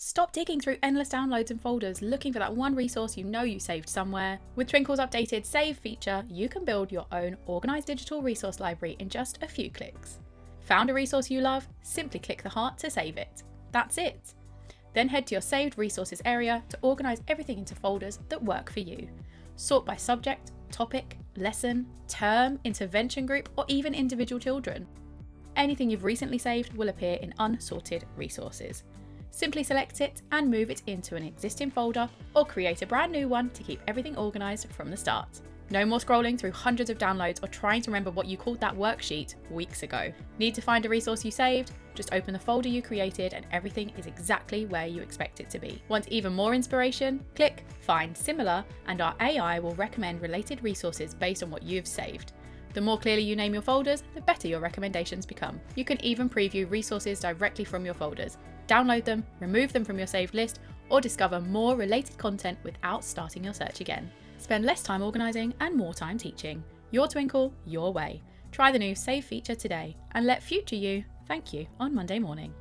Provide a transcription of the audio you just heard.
Stop digging through endless downloads and folders looking for that one resource you know you saved somewhere. With Twinkl's updated Save feature, you can build your own organised digital resource library in just a few clicks. Found a resource you love? Simply click the heart to save it. That's it. Then head to your saved resources area to organise everything into folders that work for you. Sort by subject, topic, lesson, term, intervention group, or even individual children. Anything you've recently saved will appear in unsorted resources. Simply select it and move it into an existing folder or create a brand new one to keep everything organised from the start. No more scrolling through hundreds of downloads or trying to remember what you called that worksheet weeks ago. Need to find a resource you saved? Just open the folder you created and everything is exactly where you expect it to be. Want even more inspiration? Click Find Similar and our AI will recommend related resources based on what you've saved. The more clearly you name your folders, the better your recommendations become. You can even preview resources directly from your folders, download them, remove them from your saved list, or discover more related content without starting your search again. Spend less time organising and more time teaching. Your Twinkl, your way. Try the new Save feature today and let future you thank you on Monday morning.